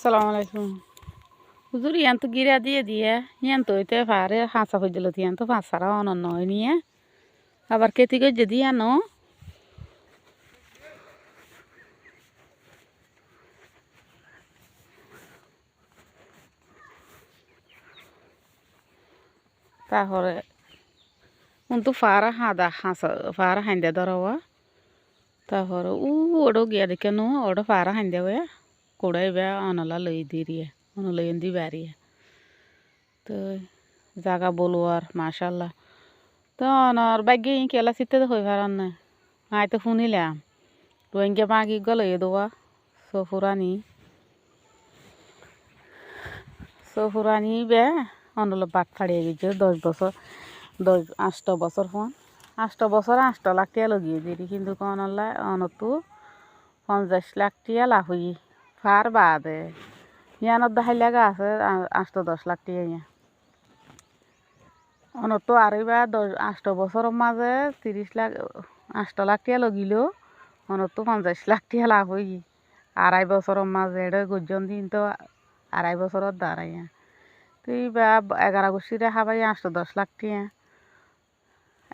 আসসালামু আলাইকুম হুজুর ইয়ান তো গিরা দিয়ে দিয়ে ইয়ান তো হইতে পারে হাঁসা হয়ে দিল ইয়ান তো পাঁচ সারা অনন্য হয় নিয়ে আবার কেতি করে যদি আনো তারপরে কিন্তু ফারা হাঁদা হাঁসা ফারা হাঁদা ধরবা তারপরে ওড়ো গিয়া দেখে নো ওড়ো ফারা হাঁদা হয়ে কোড়াই বে অনলা লই দিয়ে অনলই দি বাড়িয়ে তো জাগা বলো আর মাশাল্লাহ তো অনর বাগ্যে কেলা চিত্তে তো হয়ে পারান না আয় তো শুনিলাম রোহিঙ্গা মাগি গেল এ দোয়া সফুরানি বে অনল বাট ফাড়িয়ে গেছে 10 বছর 8 বছর ফোন 8 বছর 8 লাখ টিয়া লগিয়ে দিই কিন্তু অনলা অনতু 50 লাখ টিয়া লাভ হই ফার বাদে ইয়ানত দেখাই লাগা আছে 8-10 লাখ টিয়া ইয়া অনতো আরইবা 8 বছরের মাঝে 30 লাখ 8 লাখ টিয়া লগিলেও অনতো 50 লাখ টিয়া লাভ হই 2.5 বছরের মাঝে এটা গর্জন দিন তো 2.5 বছরের দাঁড়াইয়া তুই বা 11 গোষ্ঠীরে খাবাই 8-10 লাখ টিয়া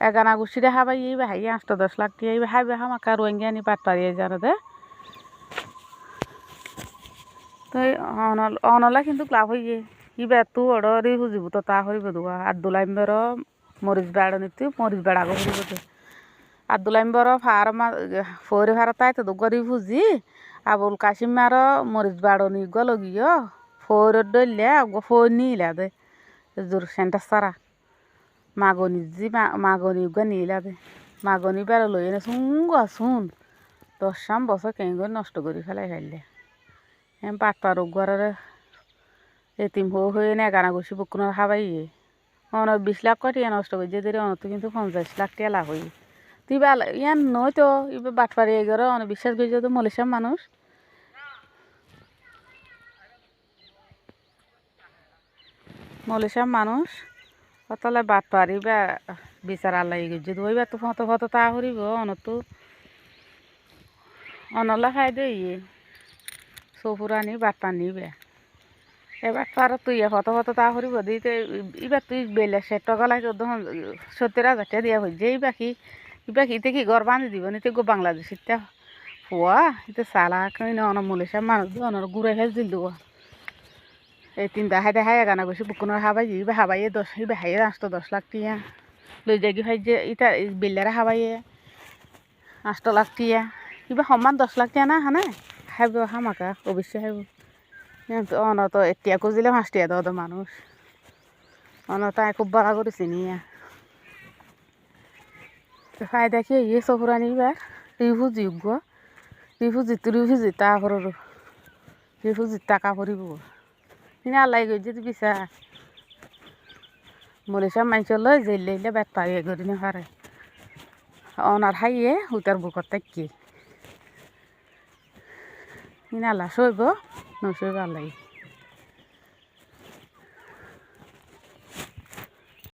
11 গোষ্ঠীরে খাবাই এই বাহাই 8-10 লাখ টিয়া এই হাই বাহা মাকা রোহিঙ্গা নি পাট পারিয়ে জানাতে তো অনলা কিন্তু লাভ হইয়ে ইবা তু অর্ডারি বুঝিব তো তা হরিব দুয়া আব্দুলাইম্বর মরিচ বেড়া নিতে মরিচ বেড়া গো হরিব তো আব্দুলাইম্বর ফার্মা ফৌরি ভারতায় তো গরি ভুজি আবুল কাশিম মার মরিচ বেড়া নি গল গিয়ে ফৌর ডলে ফৌর নিলা দে জোর সেন্টার সারা মাগনি জি মাগনি গা নিলা দে মাগনি বেড়া লই এনে শুন 10 বছর কেন করে নষ্ট করে ফেলে পাট পারো ঘরের এতিম হয়ে না গানা গুছি বুকুনের খাবাই অন 20 লাখ টিয়া নষ্ট করে যে দেরি অনত কিন্তু 50 লাখ টিয়া লাভ হই তুই বা ইয়ান নয় তো এবার বাট পারি এগারো অনেক বিশ্বাস করি তো মালয়েশিয়ার মানুষ অতলে বাট পারি বা বিচার আল্লাহ গেছে দইবা তো ফটো ফটো তা করিব অনতো অনলা খাই দে সফুরানি বাট পানি বে এবার তো তুই ফটো ফটো তা করিব দিতে এবার তুই বেলে সে টকা লাগে 70,000 টাকা দিয়া হয়ে যে ইবাকি কি ঘর বাঁধি দিব নিতে গো বাংলাদেশিতে হওয়া এতে সালা কই না অন মালয়েশিয়ার মানুষ অনর ঘুরে ফেল দিল দেবো এই 3 দেখাই গানা গেছি বুকুনের হাবাই হাবাইয়ে 10 হাইয়ে 8-10 লাখ টিয়া লই যাই ভাই যে ইটা বেলারে হাবাইয়ে 8 লাখ টিয়া কিবা সমান 10 লাখ টিয়া না হানে খাইব হামাকা অবশ্যই খাইব অনত এতিয়া খুঁজিলে 5 টিয়া দাও মানুষ অনতাই খুব বড় করেছি নিয়া ফায়দা কি ইয়ে সফুরানি বার রিফুজি তারপর রিফুজির টাকা ভরিব কিনে আল্লাহ গই যদি বিচার মালয়েশিয়ার মানুষ লই জেল লইলে বেট পাই এগরি না পারে অনার হাইয়ে উতার বুকর থাকি কিনে আল্লাহ সইব নসইব আল্লাহ